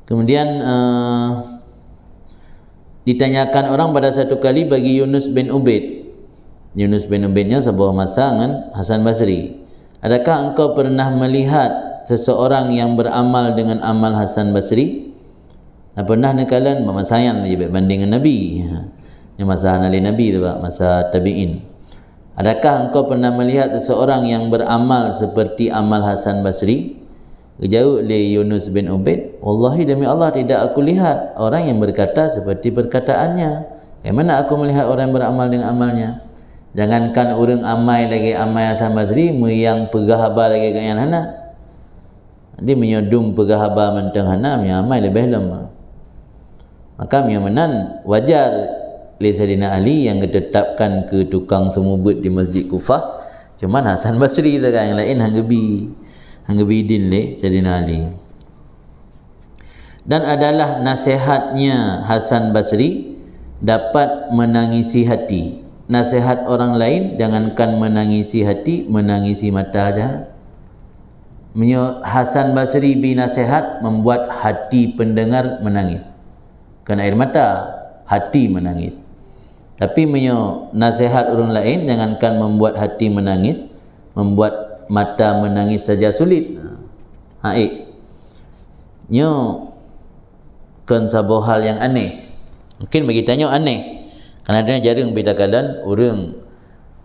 Kemudian ditanyakan orang pada satu kali bagi Yunus bin Ubaid. Yunus bin Ubaidnya sebuah masa dengan Hasan Basri. Adakah engkau pernah melihat seseorang yang beramal dengan amal Hasan Basri? Pernah nekalan masa sayang je banding dengan Nabi. Yang masa Nabi tu Pak, masa tabi'in. Adakah engkau pernah melihat seseorang yang beramal seperti amal Hasan Basri? Jawab oleh Yunus bin Ubaid, wallahi demi Allah tidak aku lihat orang yang berkata seperti perkataannya. Bagaimana aku melihat orang yang beramal dengan amalnya? Jangankan orang amai lagi amai Hasan Basri, yang pegahaba lagi dengan hana. Dia menyodung pegahaba mentang hana, yang amai lebih lama. Maka yang menan wajar oleh Sayyidina Ali yang ditetapkan ke tukang semubut di Masjid Kufah. Cuman Hasan Basri tu kan, yang lain hangbidin le Sayyidina Ali. Dan adalah nasihatnya Hasan Basri dapat menangisi hati. Nasihat orang lain jangankan menangisi hati, menangisi mata aja. Hasan Basri binasihat membuat hati pendengar menangis. Bukan air mata, hati menangis. Tapi nasihat orang lain jangankan membuat hati menangis, membuat mata menangis saja sulit. Nyo kan sebuah hal yang aneh. Mungkin bagi tanya aneh. Kerana dia jarang bedakan orang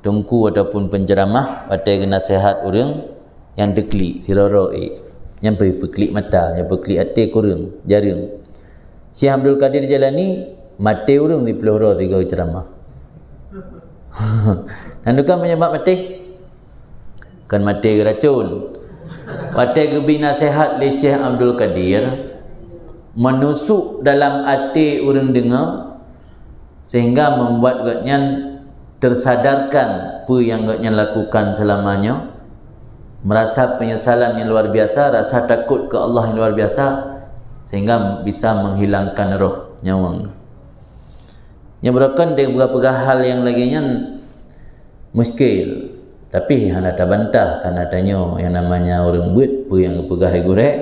tungku ataupun penceramah pada nasihat orang yang deklik siroro yang berklik mata, yang berklik hati kurang, jarang. Syekh Abdul Qadir Jalani mati orang di peluru tiga ceramah. Dan bukan penyebab mati. Kan mati racun. Mati gebi nasihat oleh Syekh Abdul Qadir menusuk dalam hati orang dengar sehingga membuat gaknya tersadarkan apa yang gaknya lakukan selamanya, merasa penyesalan yang luar biasa, rasa takut ke Allah yang luar biasa, sehingga bisa menghilangkan roh nyawang. Yang berlaku dengan beberapa hal yang laginya muskil, tapi hana tabantah karena tanya yang namanya orang buat apa yang pegah gurek,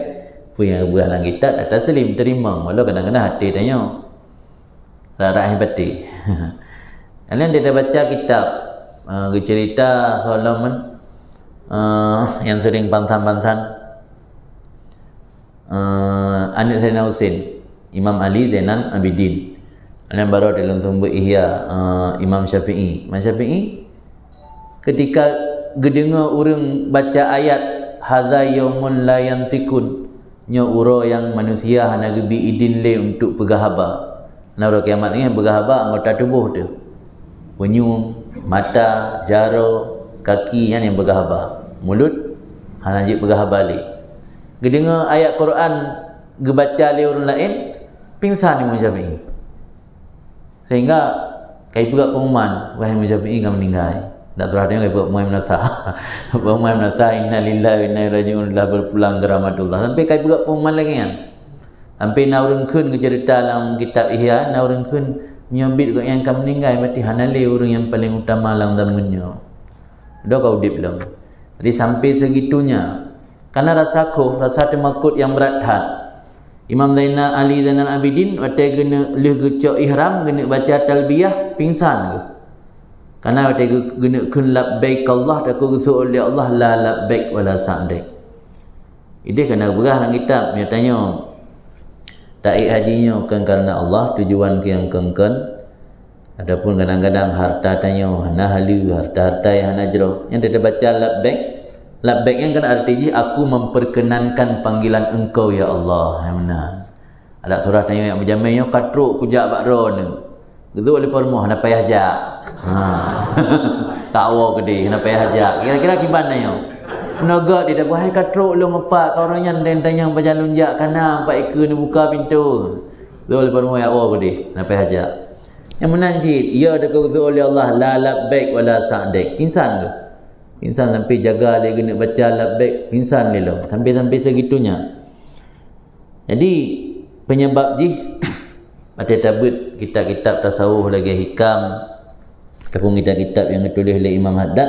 apa yang pegah langitat atas selim terima, walau kadang-kadang hati tanya rarai hati. Kalian dia dah baca kitab cerita Solomon yang sering pansan-pansan anak Sayyidina Husain, Imam Ali Zainal Abidin. Kalian baru dalam sumber Ihya Imam Syafi'i. Imam Syafi'i ketika gedengar orang baca ayat hadza yaumun la yantikun, nya uro yang manusia hana gebi idin le untuk pegahaba. Nah, uro kiamat ni pegahaba anggota tubuh tu. Penyum, mata, jaro, kaki yang pegahaba. Mulut hana je pegahaba le. Gedengar ayat Quran gebaca le orang lain pingsan Imam Syafi'i. Sehingga kai buat pengumuman wahai Imam Syafi'i kamu meninggal. Tak surah dia buat muai menasa. Buat muai menasa inna lillahi wa inna ilaihi raji'un dah berpulang ke rahmatullah. Sampai kai buat pengumuman lagi kan. Sampai na urang keun ke cerita dalam kitab Ihya, na urang keun menyabit kau yang kamu meninggal berarti hanale orang yang paling utama dalam dunia. Dah kau dip belum. Jadi sampai segitunya karena rasa khuf, rasa temakut yang berat hat. Imam Zainal Ali Zainal Abidin waktu kena leh gecok ihram, kena baca talbiyah pingsan ke. Karena waktu kena kun labbaik Allah tak kusu oleh Allah la labbaik wala sa'daik. Ini kena berah dalam kitab dia tanya taik hajinya kan karena Allah, tujuan ke yang kengken. Adapun kadang-kadang harta tanya hana halu, harta-harta yang hana jero. Yang dia baca labbaik. Labbaik yang kan artinya aku memperkenankan panggilan engkau ya Allah. Yang benar. Ada surah tanya yang berjamainya katruk kujak bakro ni. Gitu oleh permoh hana payah jak. Takwa ke dia hana payah jak. Kira-kira gimana yo? Menaga dia dah buat katruk lu mepak orang yang tanya berjalan jak kana empat ekor ni buka pintu. Gitu oleh permoh ya Allah ke dia hana payah jak. Yang menanjid ia ada keusul oleh Allah la labbaik wala sa'daik. Insan ke? Insan sampai jaga dia kena baca labbaik pingsan dia lah sampai segitunya. Jadi penyebab jih pada tabut kitab-kitab tasawuf lagi hikam ataupun kitab-kitab yang ditulis oleh Imam Haddad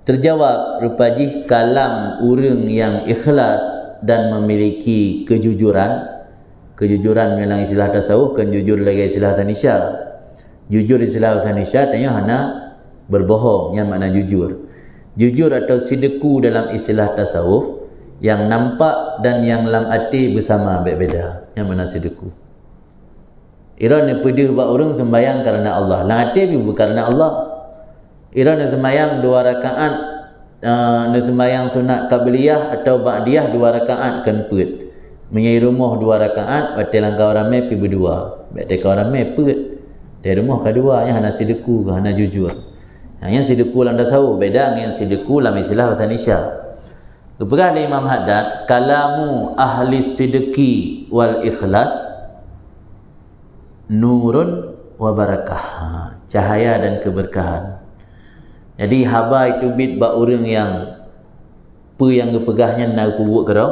terjawab rupa jih kalam orang yang ikhlas dan memiliki kejujuran kejujuran memang istilah tasawuf, kan jujur lagi istilah tanisya. Jujur istilah tanisya tanya hana berbohong, yang makna jujur. Jujur atau sideku dalam istilah tasawuf yang nampak dan yang lam hati bersama berbeza, yang mana sideku. Irana pedih buat orang sembahyang kerana Allah, lam hati bukan kerana Allah. Irana sembahyang 2 rakaat, sembahyang sunat qabliyah atau ba'diyah 2 rakaat kan put. Menyai rumah 2 rakaat, batal langkah orang mai pi berdua. Batal kau orang mai put. Dari rumah kedua yang hana sideku ke hana jujur. Yang sideku dalam tasawuf beda dengan yang sideku dalam istilah bahasa Indonesia. Keperkara Imam Haddad, kalamu ahli sidqi wal ikhlas nurun wa barakah. Cahaya dan keberkahan. Jadi haba itu bit ba orang yang yang gepegahnya nak buat kerau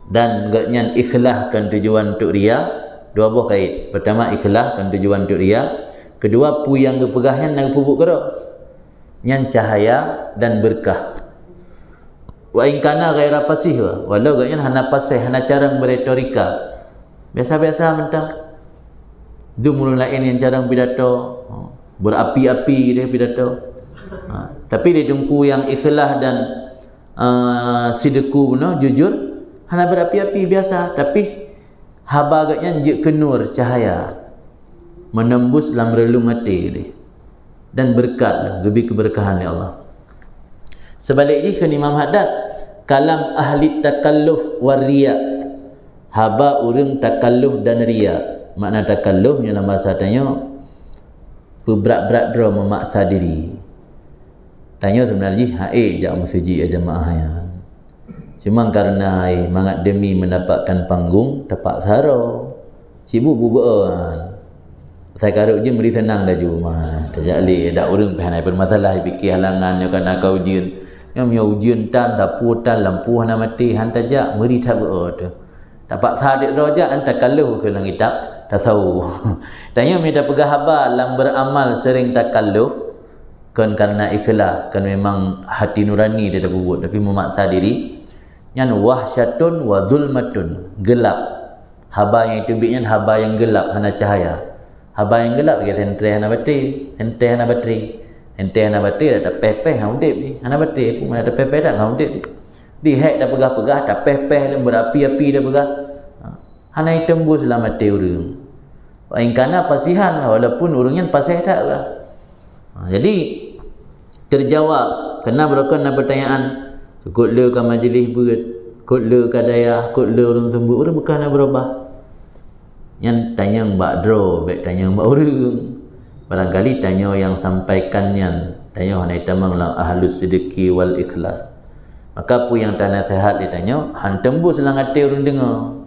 dan gaknya ikhlaskan tujuan untuk ria. 2 buah kait. Pertama ikhlaskan tujuan untuk ria. Kedua yang gepegahnya nak buat kerau yang cahaya dan berkah. Wa in kana ghaira fasih, walau gaknya hana fasih, hana cara beretorika biasa-biasa mentang. Du mula lain yang cara pidato berapi-api dia pidato. Tapi dia tunggu yang ikhlas dan sideku benar, jujur, hana berapi-api biasa, tapi haba agaknya je kenur cahaya menembus dalam relung hati dia dan berkat lebih keberkahan ya Allah. Sebaliknya kan Imam Haddad, kalam ahli takalluf war riya, haba orang takalluf dan riya. Makna takalluf dalam bahasa tanya berat-berat dra memaksa diri. Tanya sebenarnya jak masjid jemaah yang cuma karena mangat demi mendapatkan panggung tapak saro sibuk bubuan saya karuk je meri senang dah ju mah tajak le dak urang pahanai bermasalah fikir halangan yo kan kau ujian yang ujian tan tapu tan lampu hana mati han tajak meri tabu tu tapak sadik roja anta kalau ke lang kitab tasawuf tanya me dah pegah haba lam beramal sering takalluf kan karena ikhlas, kan memang hati nurani dia dah buat tapi memaksa diri. Yang wahsyatun wa zulmatun, gelap. Haba yang itu bitnya haba yang gelap, hana cahaya. Haba yang gelap dia sentri hana bateri, ente hana bateri. Ente hana bateri dah tak pepeh hang udip ni. Hana bateri aku mana ada pepeh dah hang udip ni. Di hek dah pegah-pegah tak pepeh dah berapi-api dah pegah. Hana tembus dalam hati urang. Wa in kana pasihan walaupun urangnya pasih tak lah. Jadi terjawab kena berlakukan pertanyaan kut le ke majlis berat, kut le ke dayah, kut le orang sembuh orang bukan nak berubah. Yang tanya mbak dro, baik tanya mbak orang. Barangkali tanya yang sampaikan yang tanya hanai tamang lang ahlus sidqi wal ikhlas. Maka pu yang tak nasihat ditanya han tembus lang hati orang dengar.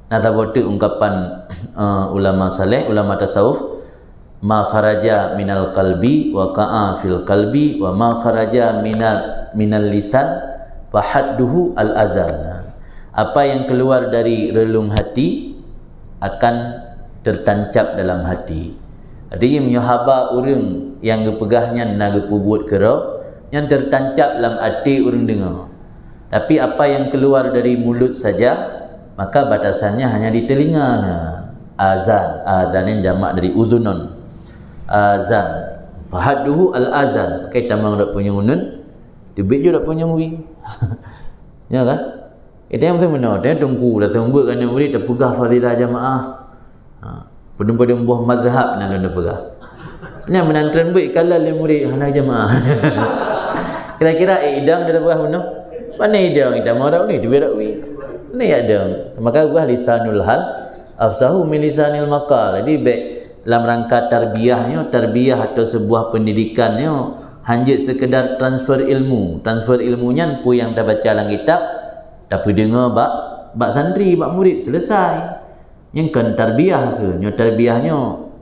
Nata bote ungkapan ulama saleh, ulama tasawuf, ma kharaja minal qalbi wa qa'a fil qalbi wa ma kharaja minal lisan fa hadduhu al azan. Apa yang keluar dari relung hati akan tertancap dalam hati. Artinya menyahaba orang yang gepegahnya nak gepubuat kerau yang tertancap dalam hati orang dengar. Tapi apa yang keluar dari mulut saja maka batasannya hanya di telinga. Azan, azan yang jamak dari uzunun. Azan fahadduhu al-azan kita memang dak punya unun tibik je dak punya muwi ya kan itu yang benar dia tunggu dah sembut kan murid dak pegah fadilah jamaah pedum-pedum buah mazhab nan dak pegah ni menantran baik kalau le murid hana jamaah kira-kira idam dak pegah benar mana idam kita mau dak ni tibik dak wi ni ada maka buah lisanul hal afsahu min lisanil maqal. Jadi baik dalam rangka tarbiyahnya, tarbiyah atau sebuah pendidikannya hanya sekedar transfer ilmu. Transfer ilmunya pu yang dah baca dalam kitab tapi dengar bak santri, bak murid selesai. Yang kan tarbiyah ke? Nyo tarbiyahnya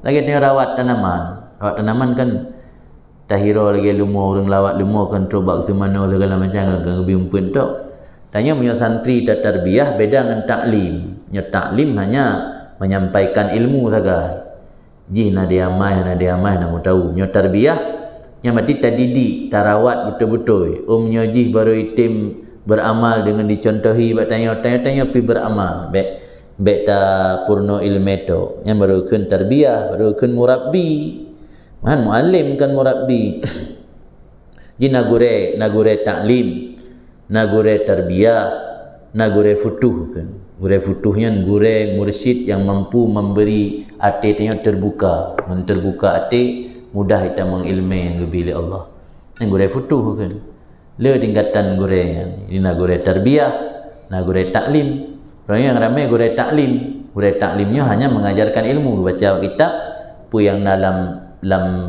lagi tanya rawat tanaman. Rawat tanaman kan tahira lagi lumur orang lawat lumur kan coba ke mana segala macam kan biumpun tok. Tanya punya santri dan tarbiyah beda dengan taklim. Nyo taklim hanya menyampaikan ilmu saja. Jih nak dia amai nak tahu. Nyo tarbiyah yang mati tadidi, tarawat betul-betul. Nyo jih baru itim beramal dengan dicontohi, tanya pi beramal. Baik. beta purno ilmeto yang baru kun tarbiyah, baru kun murabbi, man muallim kan murabbi. Ji nagure taklim, nagure tarbiyah, nagure futuh kan. Gure futuhnya gure mursyid yang mampu memberi hati terbuka, terbuka hati, mudah kita mengilmi yang gebili Allah. Yang gure futuh kan. Le tingkatan gure ini nagure tarbiyah, nagure taklim. Orang yang ramai gure taklim. Gure taklimnya hanya mengajarkan ilmu, baca kitab, pu yang dalam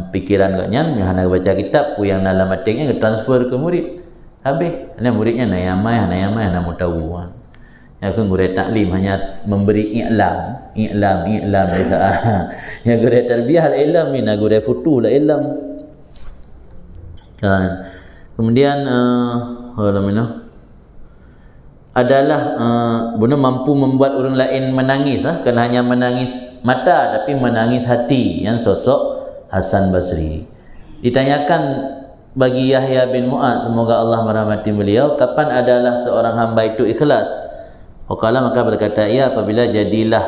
pikiran gaknya, hanya baca kitab, pu yang dalam hatinya transfer ke murid. Habis, hanya muridnya nayamai, hanya mau tahu. Yang kan gure taklim hanya memberi i'lam yang gure tarbiyah al-ilm ni, gure futuh al-ilm kan. Kemudian adalah benar mampu membuat orang lain menangis, kan hanya menangis mata tapi menangis hati, yang sosok Hasan Basri. Ditanyakan bagi Yahya bin Mu'adz, semoga Allah merahmati beliau, kapan adalah seorang hamba itu ikhlas? Qala, maka berkata ia, apabila jadilah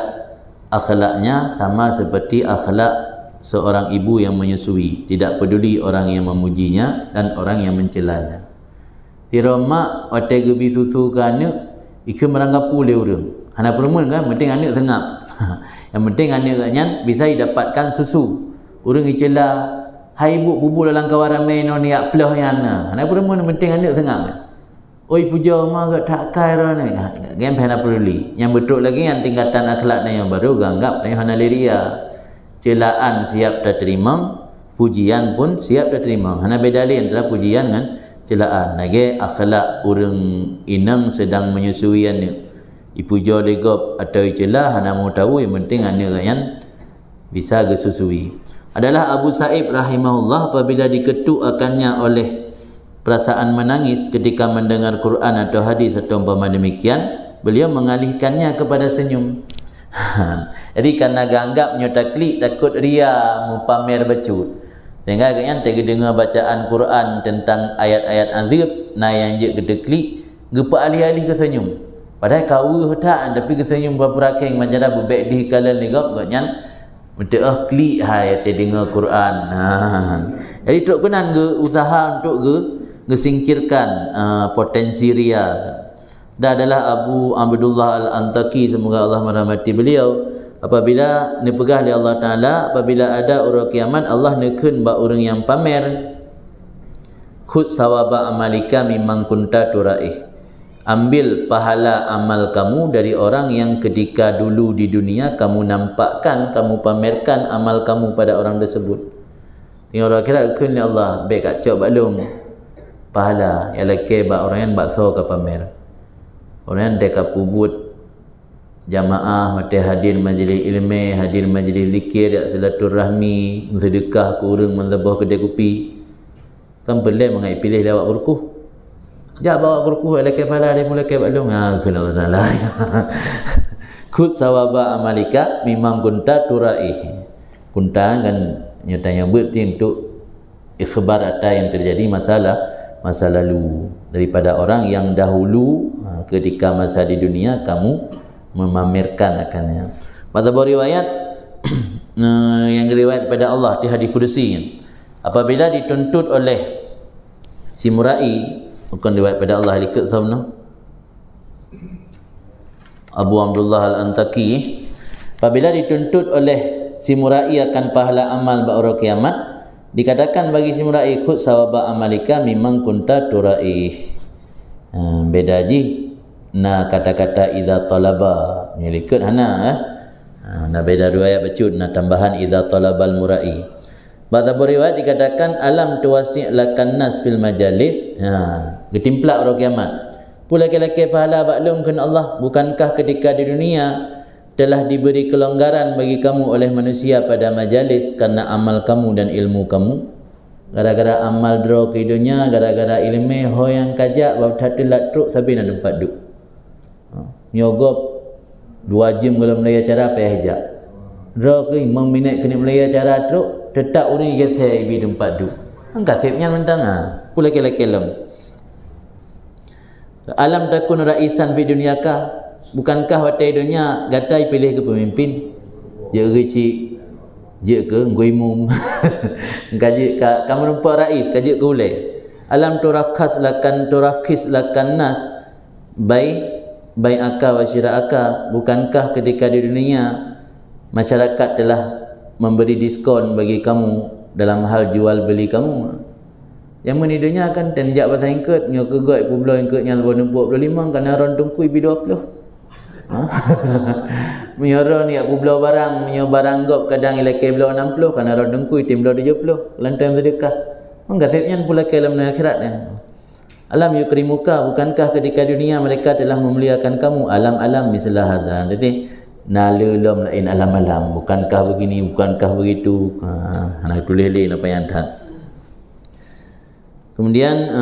akhlaknya sama seperti akhlak seorang ibu yang menyusui, tidak peduli orang yang memujinya dan orang yang mencelanya. Tiroma wate gebi susu kana iku meranggapu le urang. Hana perumun kan penting anak sengap. Yang penting anak katnya bisa didapatkan susu. Urang icela, hai ibu bubu dalam kawaran main no niat pelah yana. Hana perumun penting anak sengap. Oi puja ma gak tak kira ni. Game hana peduli. Yang betul lagi yang tingkatan akhlaknya yang baru ganggap yang hana liria. Celaan siap terima, pujian pun siap terima. Hana beda lain antara pujian dengan celaan. Lagi akhlak orang inang sedang menyusui anak. Ipuja legop atau celah hana mau tahu, yang penting anak yang bisa gesusui. Adalah Abu Sa'ib rahimahullah apabila diketuakannya oleh perasaan menangis ketika mendengar Quran atau hadis atau umpama demikian, beliau mengalihkannya kepada senyum. Jadi karena ganggapnya taklid, takut ria mupamer bacut, sehingga agaknya tega dengar bacaan Quran tentang ayat-ayat azab na yang je kedeklik gepa alih-alih ke senyum. Padahal kau tak, tapi ke senyum berperaking majada bebek di kalan ligap agaknya betul klik hai te dengar Quran. Jadi tok kenan ge usaha untuk ge singkirkan potensi ria. Dia adalah Abu Abdullah Al-Antaki, semoga Allah merahmati beliau. Apabila dipegah oleh Allah Ta'ala, apabila ada orang kiamat, Allah nekun ba orang yang pamer, khud sawaba amalika mimman kunta turaih, ambil pahala amal kamu dari orang yang ketika dulu di dunia kamu nampakkan, kamu pamerkan amal kamu pada orang tersebut. Tengok orang kira kun Allah baik kat cok balung pahala ya leke ba orang yang bakso ka pamer, orang yang deka pubut jamaah mati hadir majlis ilmu, hadir majlis zikir, silaturahmi, sedekah ke urang menzabuh kedai kopi, kan boleh mengai pilih lewat berkuh. Ja bawa berkuh leke pahala dia mulai ke balung. Kena Allah. Kut sawaba amalika mimang kunta turaih. Kunta kan nyatanya betul untuk ikhbar ada yang terjadi masa lalu daripada orang yang dahulu ketika masa di dunia kamu memamerkan akannya. Pada riwayat yang riwayat pada Allah di hadis qudsi, apabila dituntut oleh si murai, bukan riwayat pada Allah dikut sama Abu Abdullah Al-Antaki, apabila dituntut oleh si murai akan pahala amal ba'ura kiamat, dikatakan bagi si murai khud sawaba amalika mimang kunta turaih. Beda ji na kata-kata idza talaba milikut hana na beda riwayat bacut na tambahan idza talabal murai. Pada riwayat dikatakan alam tuwasi' lakan nas fil majalis, getimplak orang kiamat. Pula laki-laki pahala baklum kun Allah, bukankah ketika di dunia telah diberi kelonggaran bagi kamu oleh manusia pada majalis karena amal kamu dan ilmu kamu? Gara-gara amal draw ke dunia, gara-gara ilmu ho yang kajak bab tatelat truk sabi nak tempat duk. Nyogop 2 jam kalau melaya cara payah hijab. Draw ke 5 minit kena melaya cara truk, tetap orang geser di tempat duk. Angkat sipnya mentang pula kelem. Alam takun raisan fi dunyaka, bukankah watai dunia gatai pilih ke pemimpin je reci je ke nguimum kaji kamu rumpak rais kaji ke ulai alam turakhis lakan nas bai aka wa syira'aka, bukankah ketika di dunia masyarakat telah memberi diskon bagi kamu dalam hal jual beli kamu. Yang menidunya kan dan jak bahasa ingkut nyo kegot publo ingkutnya 25 kerana ron tungkui bi 20. Menyoron ya publo barang, menyo barang gop kadang ilake belau 60 kerana ron tungkui tim belau 70 lantai sedekah. Menggatipnya pula ke dalam akhirat ya. Alam yukrimuka, bukankah ketika dunia mereka telah memuliakan kamu? Alam mislah hadza. Jadi nalulum lain alam, bukankah begini, bukankah begitu. Nak tulis lain apa yang tak. Kemudian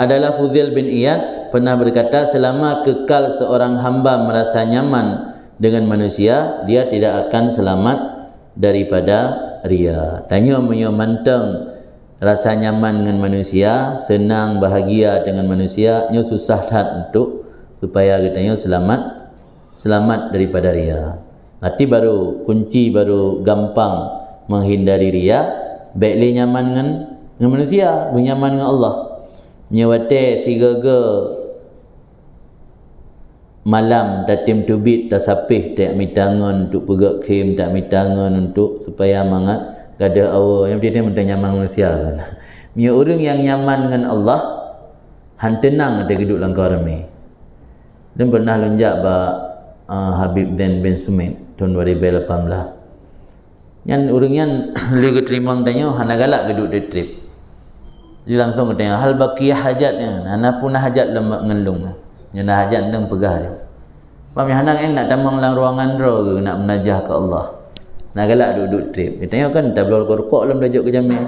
adalah Fudail bin Iyad pernah berkata, selama kekal seorang hamba merasa nyaman dengan manusia, dia tidak akan selamat daripada riya. Tanya menyomanteng rasa nyaman dengan manusia, senang bahagia dengan manusia, nyo susah tak untuk supaya katanya selamat daripada riya. Nanti baru kunci baru gampang menghindari riya, baiklah nyaman dengan manusia, bernyaman dengan Allah. Nyawate sigaga malam tatim tubit tasapih tak mitangan untuk pegak kem, tak mitangan untuk supaya mangat gadah awal yang dia mentang nyaman manusia kan. Mia orang yang nyaman dengan Allah han tenang dia duduk langkau ramai. Dan pernah lonjak ba Habib Zain bin Sumit tahun 2018. Yang orang yang lagi terima tanya hana galak duduk di trip. Dia langsung tanya hal baqiyah hajatnya. Hana pun hajat lemak ngelung. Yang hajat ndang pegah dia. Pam hana nak tamang lang ruangan ro ke nak menajah ke Allah. Nak galak duduk trip. Dia tanya kan tak boleh korkok dalam dajak ke jamil.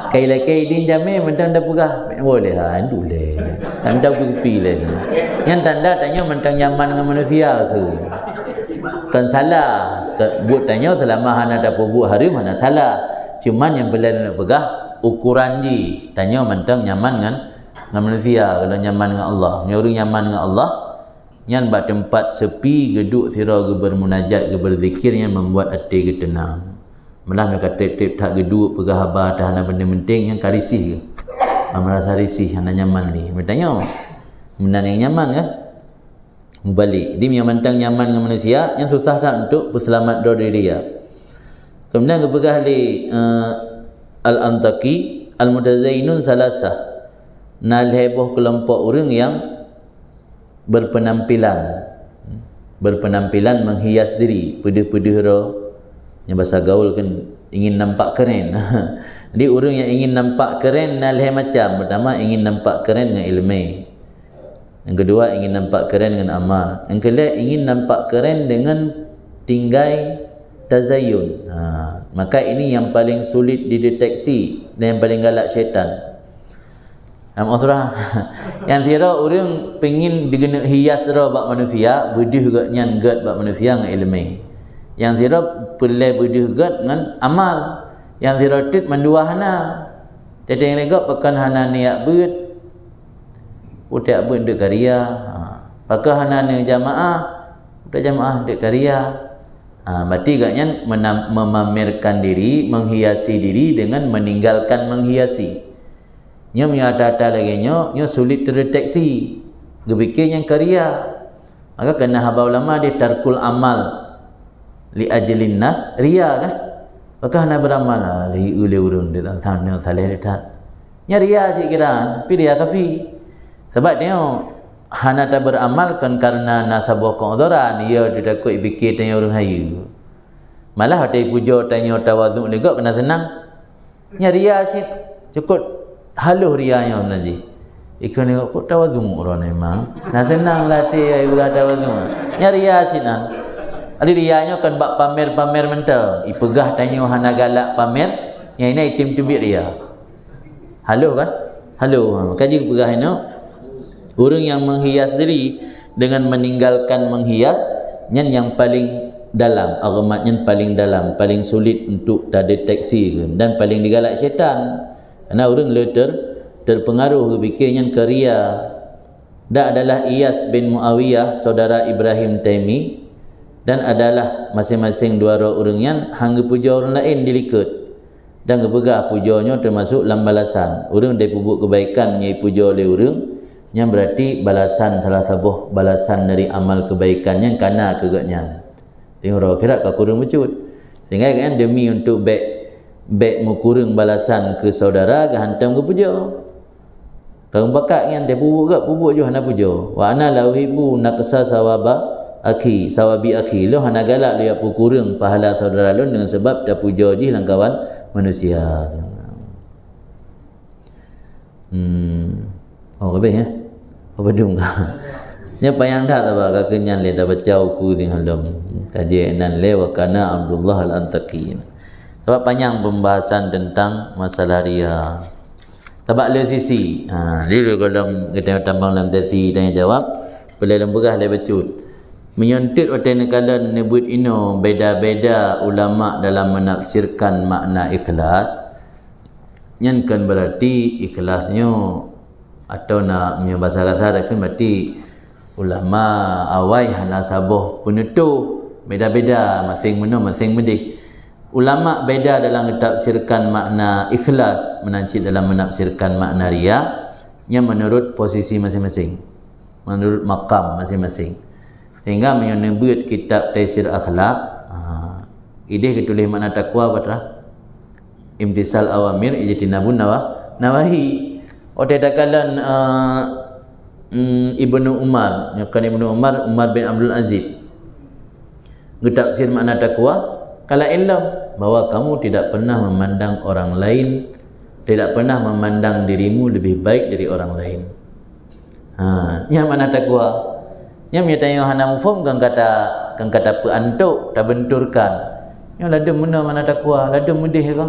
Kai laki din jamil mentang dah pegah. Boleh ha boleh. Tanda kupi lagi. Yang tanda tanya mentang nyaman dengan manusia ke. Kan salah. Buat tanya selama hana tak buat harim hana salah. Cuman yang boleh nak pegah ukuran ji. Tanya mentang nyaman dengan manusia, kalau nyaman dengan Allah. Nyuruh nyaman dengan Allah. Yang buat tempat sepi, geduk sira ge bermunajat, ge berzikir yang membuat hati ge tenang. Malah mereka tip-tip tak geduk pegah habar dah hana benda penting yang karisih ke. Merasa risih hana nyaman ni. Bertanya, benda yang nyaman kan? Mubalik. Dia yang mentang nyaman dengan manusia, yang susah tak untuk berselamat dari dia. Kemudian kepegah li Al-Antaki Al-Mutazainun Salasah. Nal heboh kelompok orang yang berpenampilan menghias diri, pedih-pedih ro. Yang bahasa gaul kan ingin nampak keren. Jadi orang yang ingin nampak keren nal macam. Pertama ingin nampak keren dengan ilmu. Yang kedua ingin nampak keren dengan amal. Yang ketiga ingin nampak keren dengan tinggai tazayun. Maka ini yang paling sulit dideteksi dan yang paling galak syaitan. Yang kira orang pengin digena hias ra bak manusia, bedih gak nyan gat bak manusia dengan ilmu. Yang kira pelai bedih gat dengan amal. Yang kira tit mendua hana. Teteng lega pakan hana niat bet. Utak bet dek karya. Pakai hana ni jamaah, utak jamaah dek karya. Berarti gaknya memamerkan diri, menghiasi diri dengan meninggalkan menghiasi. Nyo ada lagi nyo sulit terdeteksi. Gebikir yang karya. Maka kena haba ulama dia tarkul amal li ajlin nas riya kan. Maka hana beramal li ule urun dia tak saleh dekat. Nya riya sik kira, pi riya kafi. Sebab dia hana tak beramal kan karena nasabah keodoran, ia tidak takut fikir tanya orang hayu. Malah ada puja tanya tawaduk juga kena senang. Nya riya sik cukup haluh rianya nanti. Ikan ni kok tawaduk orang memang. Nah senang latih ai berkata tawaduk. Nya riya sik nah. Ada rianya kan bak pamer-pamer mentang. Ipegah tanya hana galak pamer, yang ini itim tubik riya. Haluh kan? Haluh. Kaji pegah ini orang yang menghias diri dengan meninggalkan menghias yang paling dalam, agmatnya paling dalam, paling sulit untuk terdeteksi dan paling digalak syaitan. Karena orang terpengaruh fikirnya ke riya. Dan adalah Iyas bin Muawiyah saudara Ibrahim Taimi, dan adalah masing-masing dua orang yang hangga puja orang lain dilikut dan kepegah pujanya termasuk dalam balasan orang dari pupuk kebaikan yang puja oleh orang yang berarti balasan salah satu balasan dari amal kebaikan yang kana kegaknya tengok orang akhirat ke kurang becut sehingga kan demi untuk baik mukurang balasan ke saudara ke hantam ke puja. Kau bakat yang dia pupuk je hana puja. Wa ana la uhibbu naqsa sawabi aki. Lo hana galak dia kurang pahala saudara lo dengan sebab dia puja je lang kawan manusia. Oh lebih ya. Apa dung ka? Nya payang dah tak ba kenyan le dah baca uku sing halom. Kaji nan le wa kana Abdullah al-Antaqi. Sebab panjang pembahasan tentang masalah ria. Sebab le sisi. Dia kalau kita tambang dalam sesi tanya jawab, pelai lemberah le becut. Menyuntit otai nekalan nebut ino beda-beda ulama dalam menafsirkan makna ikhlas. Yang kan berarti ikhlasnya atau nak punya bahasa kasar kan berarti ulama awai hana sabuh penutuh beda-beda masing mana masing medih. Ulama beda dalam mentafsirkan makna ikhlas menancit dalam menafsirkan makna riya yang menurut posisi masing-masing, menurut makam masing-masing. Sehingga menyebut kitab Taisir Akhlaq idih ketulis makna takwa apa imtisal awamir ijtinabun nawahi. Otai dakalan Ibnu Umar, Umar bin Abdul Aziz ngetafsir makna takwa kalau ilm bahwa kamu tidak pernah memandang orang lain, tidak pernah memandang dirimu lebih baik dari orang lain. Yang mana takwa? Yang menyatakan hana mufhum kan kata peantuk tak benturkan. Yang lada mana takwa, lada mudih ke?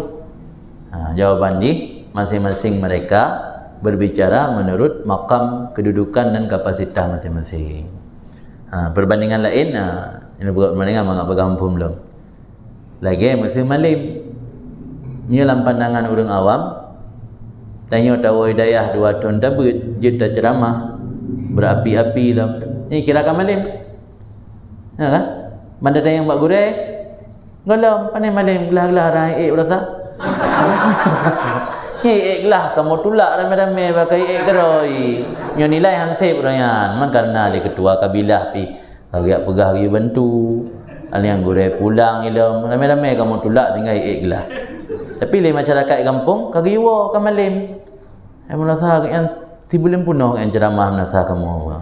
Jawapan di masing-masing mereka berbicara menurut makam kedudukan dan kapasitas masing-masing. Perbandingan lain, ini buat perbandingan mengapa pegang mufhum belum? Lagi musim malim dalam pandangan orang awam tanya tahu hidayah 2 tahun tabut jid dah ceramah berapi-api lah ni kira kan malim kan benda yang buat gureh golong pandai malim gelah-gelah rai berasa gelah kamu tulak ramai-ramai pakai keroi nyo nilai hansip orang man karena dia ketua kabilah pi agak pegah dia bantu yang gureh pulang ilmu ramai-ramai kamu tulak tinggal gelah. Tapi le masyarakat kampung kagiwa kan malim. Ai merasa yang tibulim punuh yang ceramah menasa kamu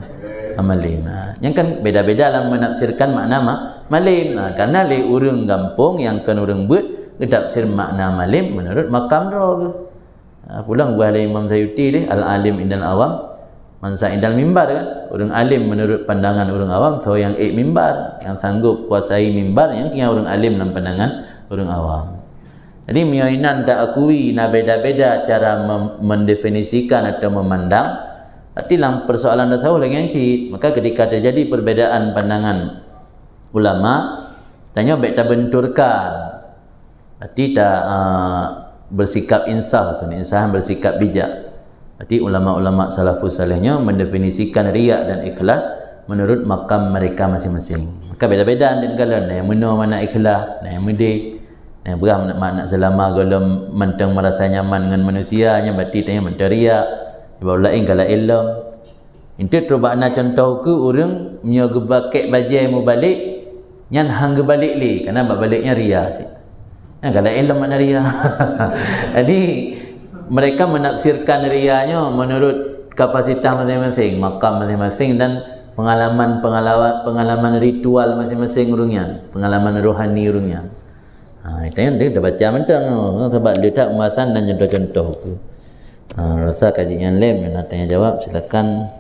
malim. Yang kan beda-beda dalam menafsirkan makna malim. Karena le urang kampung yang kan urang buat tafsir makna malim menurut makam ro. Pulang buah Imam Sayuti deh al-alim indal awam mansa indal mimbar kan. Orang alim menurut pandangan orang awam so yang mimbar, yang sanggup kuasai mimbar yang kira orang alim dalam pandangan orang awam. Jadi miainan tak akui na beda-beda cara mendefinisikan atau memandang. Berarti dalam persoalan tasawuf lagi yang isi. Maka ketika terjadi perbedaan pandangan ulama, tanya baik tak benturkan. Berarti tak bersikap insaf, insaf bersikap bijak. Berarti ulama-ulama salafus salihnya mendefinisikan riya dan ikhlas menurut makam mereka masing-masing. Maka beda-beda dan kalan yang mana ikhlas, yang mudi, yang berah makna selama golom mentang merasa nyaman dengan manusianya berarti tanya mentang riya. Sebab lain kalau ilm. Itu terubahna contoh ke orang punya gebakek bajai mu balik nyan hang balik li karena baliknya riya sih. Kalau ilm makna riya. Jadi mereka menafsirkan riyanya menurut kapasitas masing-masing, makam masing-masing dan pengalaman ritual masing-masing urungnya, pengalaman rohani urungnya. Itu yang dia dah baca mentang sebab dia tak pembahasan dan contoh-contoh tu. Rasa kajian lain nak tanya jawab silakan.